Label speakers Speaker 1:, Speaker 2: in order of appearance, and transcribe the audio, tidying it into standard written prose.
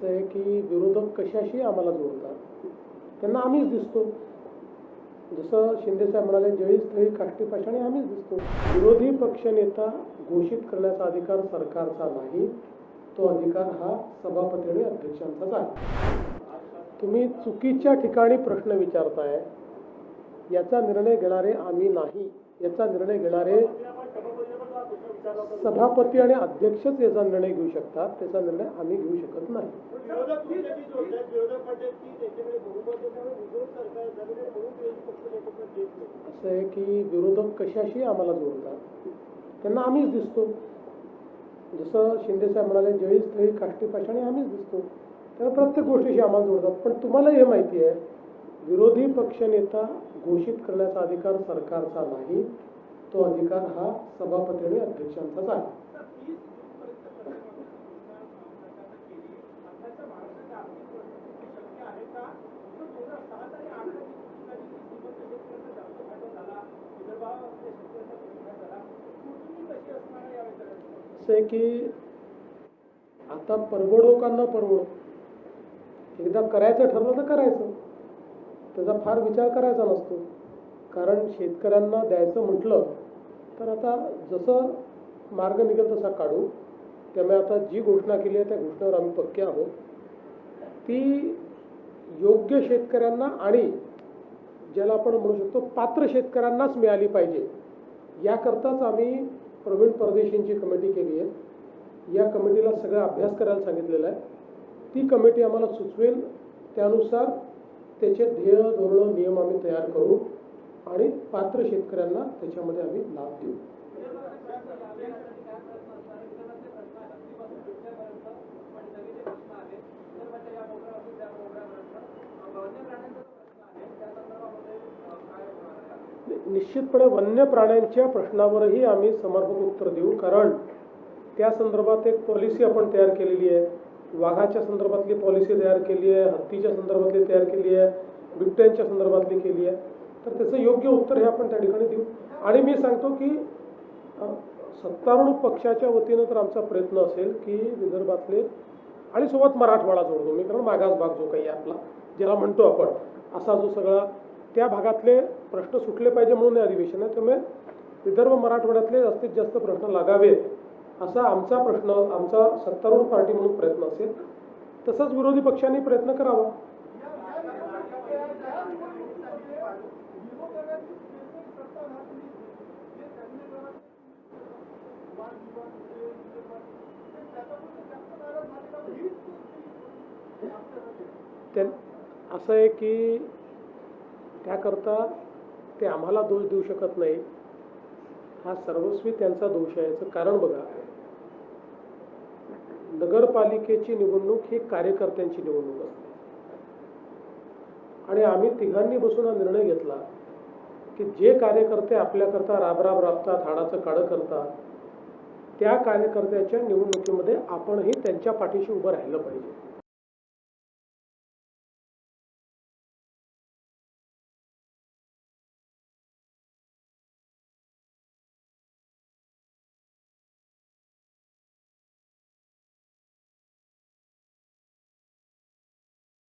Speaker 1: आहे की विरोधक कशाशी आम्हाला जोडतात, त्यांना आम्हीच दिसतो. जसं शिंदेसाहेब म्हणाले, जळी स्थळी काष्टी पाषाणी आम्हीच दिसतो. विरोधी पक्षनेता घोषित करण्याचा अधिकार सरकारचा नाही, तो अधिकार हा सभापती आणि अध्यक्षांचाच आहे. तुम्ही चुकीच्या ठिकाणी प्रश्न विचारताय. याचा निर्णय घेणारे आम्ही नाही, याचा निर्णय घेणारे सभापती आणि अध्यक्षच याचा निर्णय घेऊ शकतात. त्याचा निर्णय आम्ही घेऊ शकत नाही. असं आहे की विरोधक कशाशी आम्हाला जोडतात, त्यांना आम्हीच दिसतो. जसं शिंदेसाहेब म्हणाले, जळी स्थळी काष्टी पाषाणी आम्हीच दिसतो. तर प्रत्येक गोष्टीशी आम्हाला जोडतात. पण तुम्हाला हे माहिती आहे, विरोधी पक्षनेता घोषित करण्याचा अधिकार सरकारचा नाही, तो अधिकार हा सभापती आणि अध्यक्षांचाच आहे. असं आहे की आता परवडो का न परवडो, एकदा करायचं ठरलं तर करायचं, त्याचा फार विचार करायचा नसतो. कारण शेतकऱ्यांना द्यायचं म्हटलं तर आता जसं मार्ग निघेल तसा काढू. त्यामुळे आता जी घोषणा केली आहे त्या घोषणेवर आम्ही पक्के आहोत. ती योग्य शेतकऱ्यांना आणि ज्याला आपण म्हणू शकतो पात्र शेतकऱ्यांनाच मिळाली पाहिजे, याकरताच आम्ही प्रवीण परदेशींची कमिटी केली आहे. या कमिटीला सगळा अभ्यास करायला सांगितलेला आहे. ती कमिटी आम्हाला सुचवेल, त्यानुसार त्याचे ध्येय धोरण नियम आम्ही तयार करू आणि पात्र शेतकऱ्यांना त्याच्यामध्ये आम्ही लाभ देऊ. निश्चितपणे वन्य प्राण्यांच्या प्रश्नावरही आम्ही समर्पक उत्तर देऊ. कारण त्या संदर्भात एक पॉलिसी आपण तयार केलेली आहे. वाघाच्या संदर्भातली पॉलिसी तयार केली आहे, हत्तीच्या संदर्भातली तयार केली आहे, बिबट्यांच्या संदर्भातली केली आहे. तर त्याचं योग्य उत्तर हे आपण त्या ठिकाणी देऊ. आणि मी सांगतो की सत्तारूढ पक्षाच्या वतीनं तर आमचा प्रयत्न असेल की विदर्भातले आणि सोबत मराठवाडा जोडतो मी, कारण मागास भाग जो काही आपला ज्याला म्हणतो आपण, असा जो सगळा त्या भागातले प्रश्न सुटले पाहिजे म्हणून हे अधिवेशन आहे. त्यामुळे विदर्भ मराठवाड्यातले जास्तीत जास्त प्रश्न लागावेत असा आमचा प्रश्न, आमचा सत्तारूढ पार्टी म्हणून प्रयत्न असेल. तसंच विरोधी पक्षांनी प्रयत्न करावा. असं आहे की त्याकरता ते आम्हाला दोष देऊ शकत नाही. हा सर्वस्वी त्यांचा दोष आहे. याचं कारण बघा, नगरपालिकेची निवडणूक ही कार्यकर्त्यांची निवडणूक असते आणि आम्ही तिघांनी बसून हा निर्णय घेतला की जे कार्यकर्ते आपल्याकरता राबराब राबतात, हाडाचं काढं करतात, त्या कार्यकर्त्याच्या निवडणुकीमध्ये आपणही त्यांच्या पाठीशी उभं राहिलं पाहिजे.